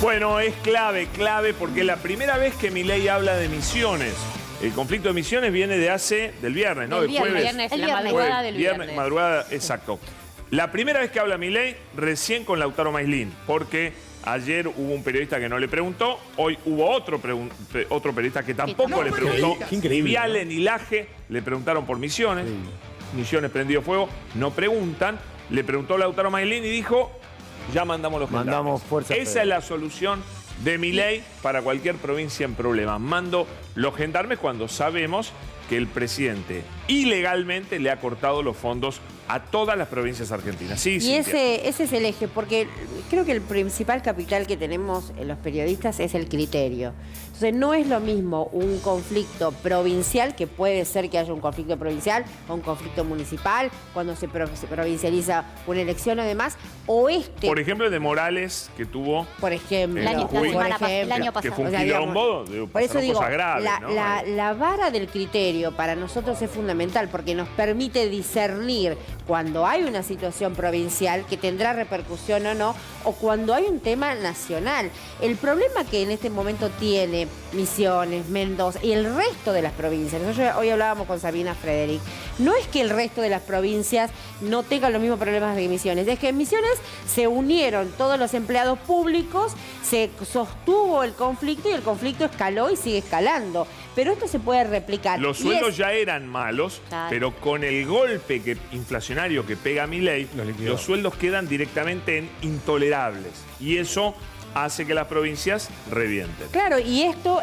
Bueno, es clave porque es la primera vez que Milei habla de Misiones. El conflicto de Misiones viene del viernes, ¿no? El viernes, la madrugada del viernes. Madrugada, exacto. La primera vez que habla Milei, recién con Lautaro Mailín, porque ayer hubo un periodista que no le preguntó, hoy hubo otro periodista que tampoco le preguntó. Ni Viale ni Laje le preguntaron por Misiones. Sí. Misiones prendido fuego, no preguntan. Le preguntó Lautaro Mailín y dijo, ya mandamos los gendarmes. Mandamos fuerzas. Esa es la solución de Milei para cualquier provincia en problemas. Mando los gendarmes cuando sabemos que el presidente ilegalmente le ha cortado los fondos a todas las provincias argentinas. Sí, y ese es el eje, porque creo que el principal capital que tenemos en los periodistas es el criterio. Entonces no es lo mismo un conflicto provincial, que puede ser que haya un conflicto provincial o un conflicto municipal, cuando se provincializa una elección o demás, o Por ejemplo, el de Morales, que tuvo... Por ejemplo. El año pasado. Que fue un quilombo, por eso digo, cosas graves, la vara del criterio para nosotros es fundamental, porque nos permite discernir cuando hay una situación provincial que tendrá repercusión o no, o cuando hay un tema nacional. El problema que en este momento tiene Misiones, Mendoza y el resto de las provincias, nosotros hoy hablábamos con Sabina Frederick, no es que el resto de las provincias no tengan los mismos problemas de Misiones, es que en Misiones se unieron todos los empleados públicos, se sostuvo el conflicto y el conflicto escaló y sigue escalando. Pero esto se puede replicar. Los sueldos ya eran malos, pero con el golpe inflacionario que pega Milei, los sueldos quedan directamente en intolerables. Y hace que las provincias revienten. Claro, y esto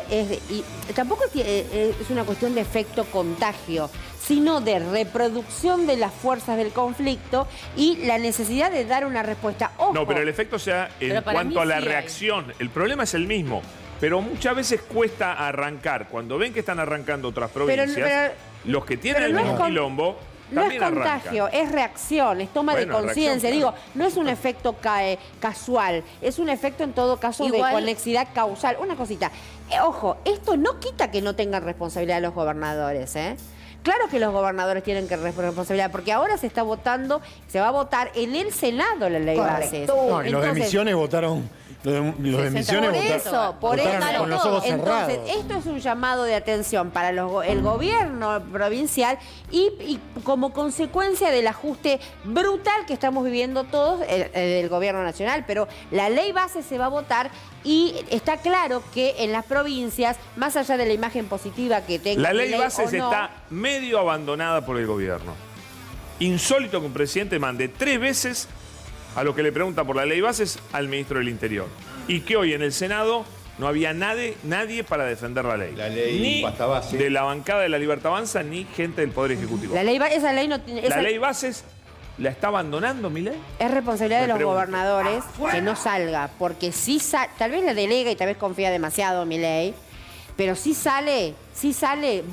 tampoco es una cuestión de efecto contagio, sino de reproducción de las fuerzas del conflicto y la necesidad de dar una respuesta. Ojo. No, pero el efecto sea en cuanto a la reacción. El problema es el mismo. Pero muchas veces cuesta arrancar. Cuando ven que están arrancando otras provincias, los que tienen el mismo quilombo también arrancan. No es contagio, es reacción, es toma de conciencia. Digo, no es un efecto casual, es un efecto en todo caso de conexidad causal. Una cosita, ojo, esto no quita que no tengan responsabilidad los gobernadores, ¿eh? Claro que los gobernadores tienen que responsabilidad, porque ahora se va a votar en el Senado la ley bases. No, y los de Misiones votaron... Los de Misiones votaron con los ojos cerrados. Entonces, esto es un llamado de atención para el gobierno provincial y como consecuencia del ajuste brutal que estamos viviendo todos del gobierno nacional. Pero la ley base se va a votar y está claro que en las provincias, más allá de la imagen positiva que tenga la ley base está medio abandonada por el gobierno. Insólito que un presidente mande 3 veces a lo que le pregunta por la ley bases al ministro del Interior. Y que hoy en el Senado no había nadie para defender la ley. La ley ni de la bancada de la Libertad Avanza, ni gente del Poder Ejecutivo. La ley bases la está abandonando Milei. Es responsabilidad de los gobernadores que no salga, porque si tal vez la delega y tal vez confía demasiado Milei, pero si sale,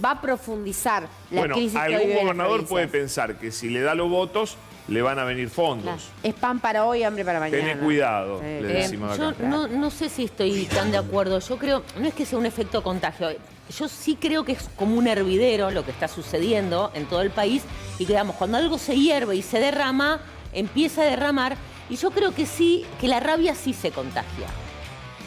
va a profundizar la crisis que algún gobernador puede pensar que si le da los votos, le van a venir fondos. Claro. Es pan para hoy, hambre para mañana. Tené cuidado, le decimos acá. Yo no sé si estoy tan de acuerdo. Yo creo, no es que sea un efecto contagio. Yo sí creo que es como un hervidero lo que está sucediendo en todo el país. Y que, digamos, cuando algo se hierve y se derrama, empieza a derramar. Y yo creo que sí, que la rabia sí se contagia.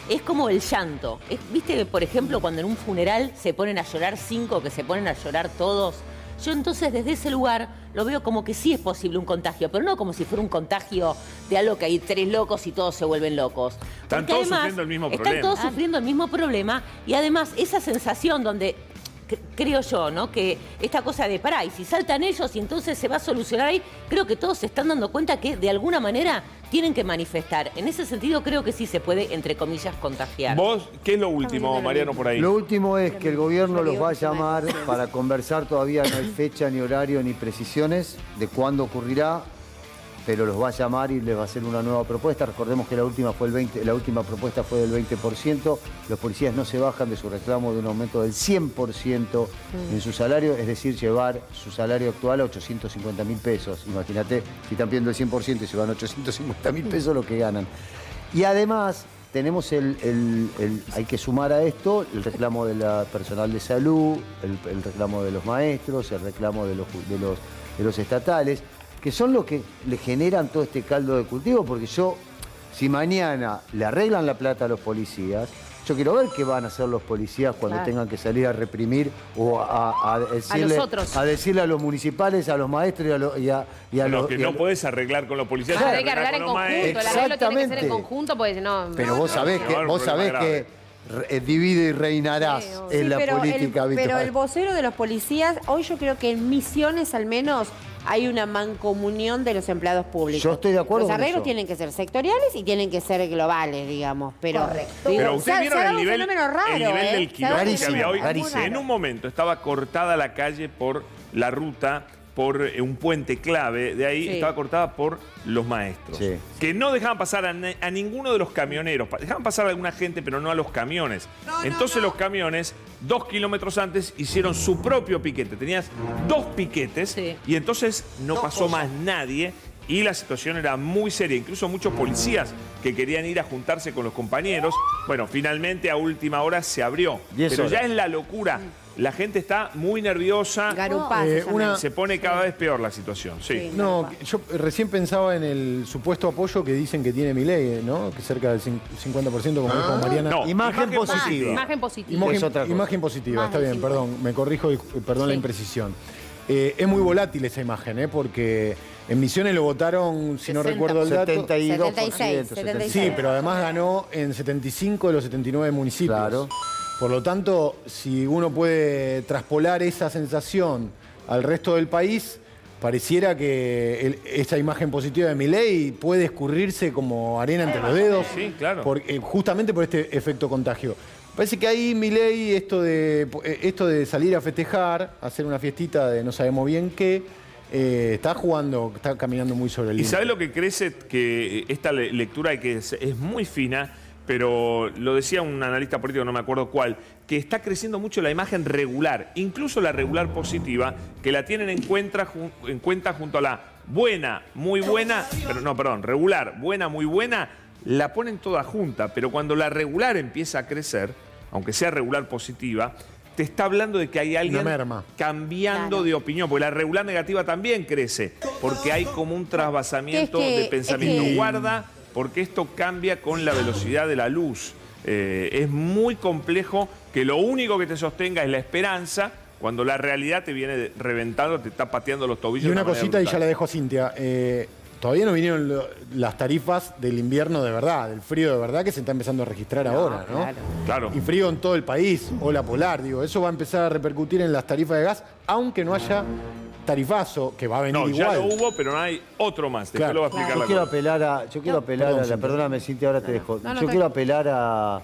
Es como el llanto. ¿Viste que, por ejemplo, cuando en un funeral se ponen a llorar 5, que se ponen a llorar todos? Yo entonces desde ese lugar lo veo como que sí es posible un contagio, pero no como si fuera un contagio de algo que hay 3 locos y todos se vuelven locos. Están todos sufriendo el mismo problema. Están todos sufriendo el mismo problema y además esa sensación donde, creo yo, ¿no? Que esta cosa de pará, y si saltan ellos y entonces se va a solucionar ahí, creo que todos se están dando cuenta que de alguna manera tienen que manifestar. En ese sentido creo que sí se puede, entre comillas, contagiar. ¿Vos qué es lo último, Mariano, por ahí? Lo último es que el gobierno los va a llamar para conversar. Todavía no hay fecha, ni horario, ni precisiones de cuándo ocurrirá, pero los va a llamar y les va a hacer una nueva propuesta. Recordemos que la última propuesta fue del 20%. Los policías no se bajan de su reclamo de un aumento del 100% en su salario, es decir, llevar su salario actual a 850.000 pesos. Imagínate, si están pidiendo el 100% y se van a 850.000 pesos lo que ganan. Y además tenemos hay que sumar a esto el reclamo del personal de salud, el reclamo de los maestros, el reclamo de los estatales, que son los que le generan todo este caldo de cultivo, porque yo Si mañana le arreglan la plata a los policías, yo quiero ver qué van a hacer los policías cuando tengan que salir a reprimir o a decirle a los municipales, a los maestros y a los... que no podés arreglar con los policías. Claro, hay que arreglar en conjunto. El arreglo tiene que ser en conjunto, porque no... Pero vos sabés que divide y reinarás en la política habitual. Pero el vocero de los policías, hoy yo creo que en Misiones al menos hay una mancomunión de los empleados públicos. Yo estoy de acuerdo Los con arreglos eso. tienen que ser sectoriales y tienen que ser globales, digamos. Pero, Pero ustedes vieron el nivel, raro, el nivel del quilombo que había hoy. rarísimo. En un momento estaba cortada la calle por la ruta, por un puente clave, de ahí estaba cortada por los maestros, que no dejaban pasar a ninguno de los camioneros, dejaban pasar a alguna gente, pero no a los camiones. Entonces los camiones, 2 kilómetros antes, hicieron su propio piquete. Tenías 2 piquetes y entonces no pasó más nadie. Y la situación era muy seria, incluso muchos policías que querían ir a juntarse con los compañeros. Bueno, finalmente a última hora se abrió. Pero ya es la locura. La gente está muy nerviosa. Se pone cada vez peor la situación. No, yo recién pensaba en el supuesto apoyo que dicen que tiene Milei, ¿no? Que cerca del 50%, como dijo Mariana. No, imagen positiva. Imagen positiva. Imagen positiva, está bien, perdón. Me corrijo y perdón la imprecisión. Es muy volátil esa imagen, porque en Misiones lo votaron, si no recuerdo el dato... 76%. Sí, pero además ganó en 75 de los 79 municipios. Claro. Por lo tanto, si uno puede traspolar esa sensación al resto del país, pareciera que esa imagen positiva de Milei puede escurrirse como arena entre los dedos, justamente por este efecto contagio. Parece que ahí Milei, esto de salir a festejar, hacer una fiestita de no sabemos bien qué, está caminando muy sobre el límite. ¿Y sabés lo que crece? Que esta lectura que es muy fina, pero lo decía un analista político, no me acuerdo cuál, que está creciendo mucho la imagen regular, incluso la regular positiva, que la tienen en cuenta junto a la buena, muy buena, regular, buena, muy buena, la ponen toda junta, pero cuando la regular empieza a crecer, aunque sea regular positiva, te está hablando de que hay alguien cambiando de opinión, porque la regular negativa también crece, porque hay como un trasvasamiento de pensamiento. Guarda, porque esto cambia con la velocidad de la luz. Es muy complejo que lo único que te sostenga es la esperanza, cuando la realidad te viene reventando, te está pateando los tobillos. Y una cosita, y ya la dejo a Cintia. Todavía no vinieron las tarifas del invierno de verdad, del frío de verdad, que se está empezando a registrar ahora, ¿no? Claro. Y frío en todo el país, ola polar, digo. Eso va a empezar a repercutir en las tarifas de gas, aunque no haya tarifazo, que va a venir igual. Ya lo hubo, pero no hay otro más. Después lo va a explicar Yo quiero apelar a la... Perdóname, Cintia, ahora te dejo. Yo quiero apelar a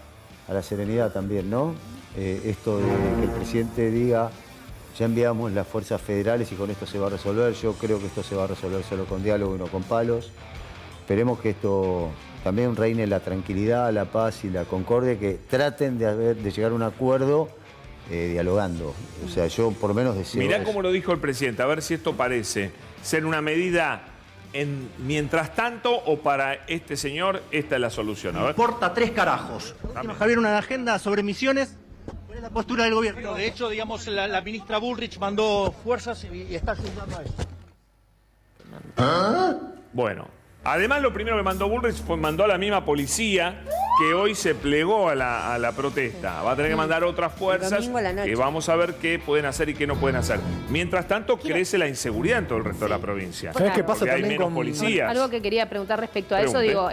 la serenidad también, ¿no? Esto de que el presidente diga, ya enviamos las fuerzas federales y con esto se va a resolver. Yo creo que esto se va a resolver solo con diálogo y no con palos. Esperemos que esto también reine la tranquilidad, la paz y la concordia, que traten de llegar a un acuerdo dialogando. O sea, yo por lo menos deseo... Mirá cómo lo dijo el presidente, a ver si esto parece ser una medida mientras tanto o para este señor esta es la solución. A ver. Importa 3 carajos. Javier, una agenda sobre Misiones. ¿Cuál es la postura del gobierno? De hecho, digamos, la ministra Bullrich mandó fuerzas y está ayudando a eso. Bueno, además lo primero que mandó Bullrich mandó a la misma policía que hoy se plegó a la protesta. Va a tener que mandar otras fuerzas que vamos a ver qué pueden hacer y qué no pueden hacer. Mientras tanto, crece la inseguridad en todo el resto de la provincia. ¿Sabes qué pasa Porque hay también menos con policías? Algo que quería preguntar respecto a eso, digo,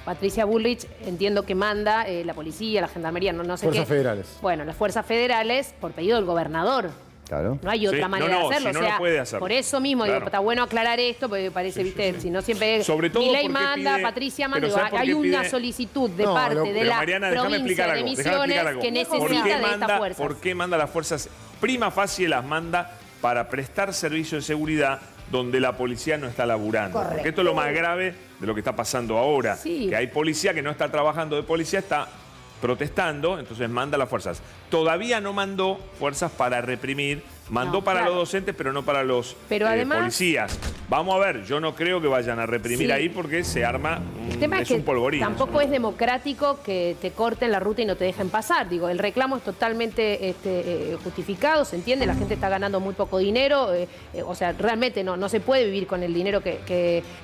Patricia Bullrich, entiendo que manda la policía, la gendarmería, no sé qué. Fuerzas federales. Bueno, las fuerzas federales por pedido del gobernador. Claro. No hay otra manera de hacerlo. Si no, no puede hacerlo. Por eso mismo, digo, está bueno aclarar esto, porque parece, viste, si no siempre Milei manda, Patricia manda, digo, hay una solicitud de parte de la provincia de Misiones que necesita de estas fuerzas. ¿Por qué manda las fuerzas? Prima facie las manda para prestar servicio de seguridad donde la policía no está laburando. Porque esto es lo más grave de lo que está pasando ahora. Que hay policía que no está trabajando de policía, está protestando, entonces manda las fuerzas. Todavía no mandó fuerzas para reprimir, mandó para los docentes, pero no para los policías. Vamos a ver, yo no creo que vayan a reprimir ahí porque se arma un polvorín. Tampoco es democrático que te corten la ruta y no te dejen pasar. Digo, el reclamo es totalmente justificado, se entiende, la gente está ganando muy poco dinero, o sea, realmente no se puede vivir con el dinero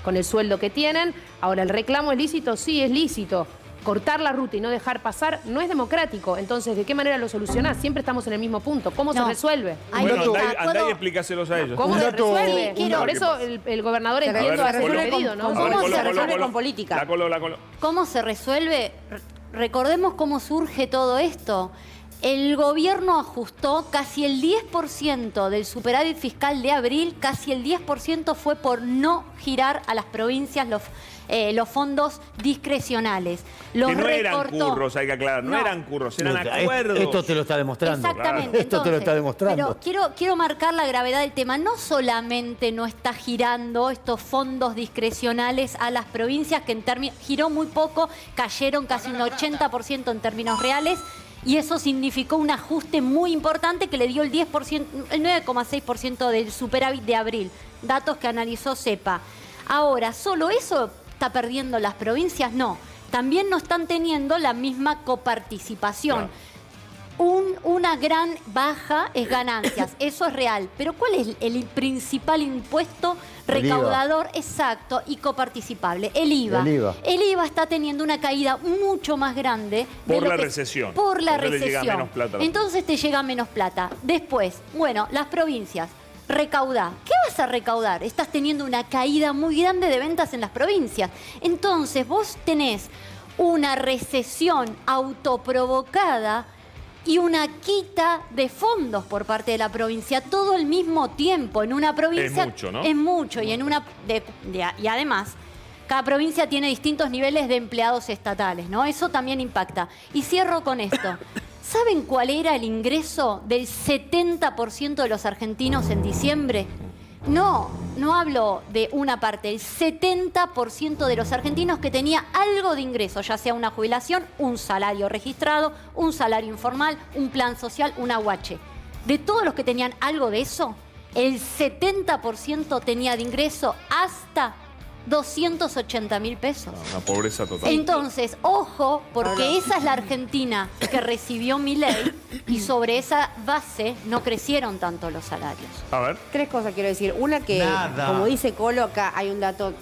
con el sueldo que tienen. Ahora, ¿el reclamo es lícito? Sí, es lícito. Cortar la ruta y no dejar pasar no es democrático. Entonces, ¿de qué manera lo solucionás? Siempre estamos en el mismo punto. ¿Cómo se resuelve? Bueno, andá y explícaselos a ellos. ¿Cómo se resuelve? Por eso el gobernador entiendo hacer el pedido, ¿no? ¿Cómo se resuelve con política? La Colo. ¿Cómo se resuelve? Recordemos cómo surge todo esto. El gobierno ajustó casi el 10% del superávit fiscal de abril, casi el 10% fue por no girar a las provincias los fondos discrecionales. Los que no eran curros, hay que aclarar, no eran curros, eran acuerdos. Esto te lo está demostrando. Exactamente. Claro. Esto te lo está demostrando. Pero quiero marcar la gravedad del tema. No solamente no está girando estos fondos discrecionales a las provincias, que giró muy poco, cayeron casi un 80% en términos reales, y eso significó un ajuste muy importante que le dio el 10%, el 9,6% del superávit de abril, datos que analizó CEPA. Ahora, ¿solo eso está perdiendo las provincias? No, también no están teniendo la misma coparticipación. Una gran baja es ganancias, eso es real. Pero ¿cuál es el principal impuesto recaudador exacto y coparticipable? El IVA. El IVA está teniendo una caída mucho más grande. Por la recesión. Por la recesión. Entonces te llega menos plata. Después, bueno, las provincias. Recaudá. ¿Qué vas a recaudar? Estás teniendo una caída muy grande de ventas en las provincias. Entonces vos tenés una recesión autoprovocada y una quita de fondos por parte de la provincia, todo al mismo tiempo. En una provincia es mucho, ¿no? Es mucho. Y y además, cada provincia tiene distintos niveles de empleados estatales, ¿no? Eso también impacta. Y cierro con esto. ¿Saben cuál era el ingreso del 70% de los argentinos en diciembre? No hablo de una parte, el 70% de los argentinos que tenía algo de ingreso, ya sea una jubilación, un salario registrado, un salario informal, un plan social, un aguache. De todos los que tenían algo de eso, el 70% tenía de ingreso hasta 280.000 pesos. Una pobreza total. Entonces, ojo, porque esa es la Argentina que recibió Milei y sobre esa base no crecieron tanto los salarios. A ver. 3 cosas quiero decir. Una que, como dice Colo, acá hay un dato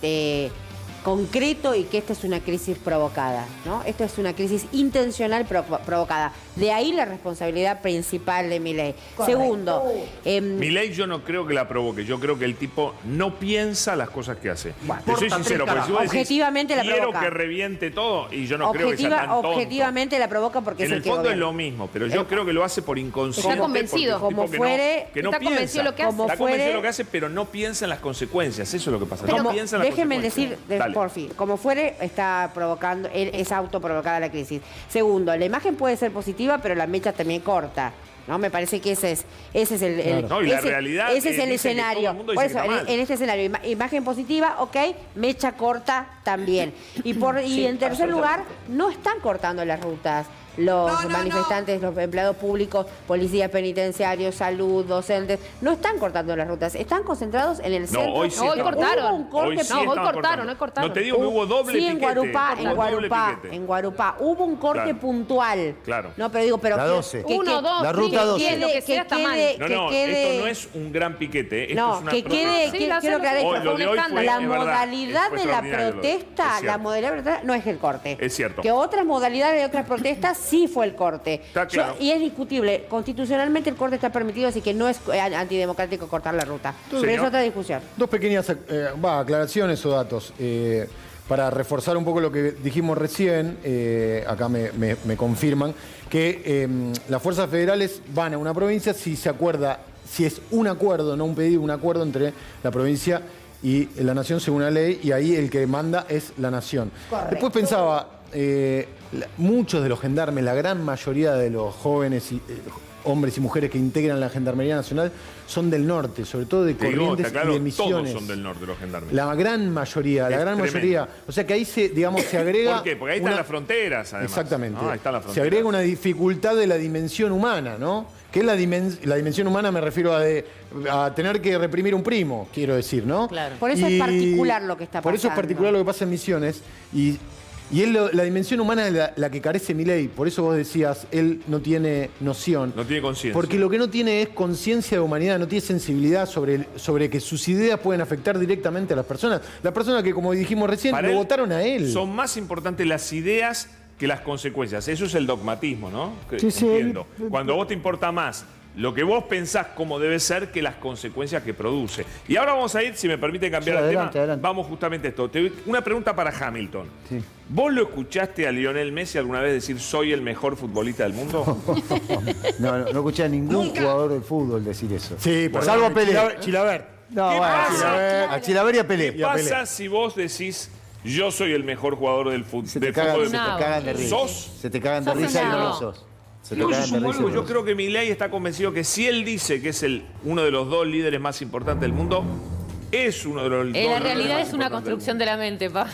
concreto y que esta es una crisis provocada, ¿no? Esto es una crisis intencional provocada. De ahí la responsabilidad principal de Milei. Segundo, Milei yo no creo que la provoque. Yo creo que el tipo no piensa las cosas que hace. Bueno, te soy sincero, porque si vos decís, objetivamente la provoca. Quiero que reviente todo y yo no creo que sea tan tonto. Objetivamente la provoca porque en es el fondo es lo mismo, pero yo creo que lo hace por inconsciente. Está convencido. Como fuere, que no está piensa. Convencido lo que hace. Está convencido lo que hace, pero no piensa en las consecuencias. Eso es lo que pasa. No piensa en las déjenme consecuencias. decir, por fin, como fuere, está provocando, es autoprovocada la crisis. Segundo, la imagen puede ser positiva, pero la mecha también corta. ¿No? Me parece que ese es el no, y la realidad ese es el escenario. Por eso, en este escenario, imagen positiva, ok, mecha corta también. Y en tercer lugar, no están cortando las rutas. Los manifestantes, los empleados públicos, policías penitenciarios, salud, docentes, no están cortando las rutas, están concentrados en el centro. Hoy sí cortaron. Hoy cortaron. No te digo que hubo doble piquete. En Guarupá hubo un corte puntual. Claro. No, pero digo, la 12. La ruta 12. Lo que sea está mal. Esto no es un gran piquete. Esto es una quiero aclarar esto. La modalidad de la protesta no es el corte. Es cierto. Que otras modalidades de otras protestas sí fue el corte. Está claro. Y es discutible. Constitucionalmente el corte está permitido, así que no es antidemocrático cortar la ruta. Pero es otra discusión. Dos pequeñas aclaraciones o datos. Para reforzar un poco lo que dijimos recién, acá me confirman, que las fuerzas federales van a una provincia si se acuerda, si es un acuerdo, no un pedido, un acuerdo entre la provincia y la nación según la ley, y ahí el que manda es la nación. Correcto. Después pensaba, muchos de los gendarmes, la gran mayoría de los jóvenes hombres y mujeres que integran la Gendarmería Nacional son del norte, sobre todo de Corrientes y de Misiones. Todos son del norte los gendarmes. La gran mayoría, O sea que ahí se agrega... ¿Por qué? Porque ahí están las fronteras, además. Exactamente. ¿No? Ahí están las Se fronteras. agrega una dificultad de la dimensión humana, ¿no? Que es la dimensión humana, me refiero a tener que reprimir un primo, quiero decir, ¿no? Claro. Por eso es particular lo que está pasando. Por eso es particular lo que pasa en Misiones. Y la dimensión humana es la que carece Milei. Por eso vos decías, él no tiene noción. No tiene conciencia. Porque lo que no tiene es conciencia de humanidad, no tiene sensibilidad sobre que sus ideas pueden afectar directamente a las personas. Las personas que, como dijimos recién, Para lo él votaron a él. Son más importantes las ideas que las consecuencias. Eso es el dogmatismo, ¿no? Sí, sí. Entiendo. Cuando a vos te importa más lo que vos pensás cómo debe ser que las consecuencias que produce. Y ahora vamos a ir, si me permite cambiar Sí, el adelante, tema, adelante. vamos justamente a esto. Una pregunta para Hamilton. Sí. ¿Vos lo escuchaste a Lionel Messi alguna vez decir soy el mejor futbolista del mundo? No escuché a ningún jugador de fútbol decir eso. Sí, Salvo a Pelé. Chilaver. No, ¿Qué bueno, pasa? a Chilaver y a Pelé. ¿Qué pasa si vos decís yo soy el mejor jugador del fútbol? Se te cagan de risa. ¿Sos? Se te cagan de Sos risa y no un lo nabo. sos. Se te Yo cagan de sumo risa y algo, no yo lo creo que Milei está convencido que si él dice que es uno de los dos líderes más importantes del mundo, es uno de los dos En la líderes realidad más es una importantes del construcción de la mente, Pablo.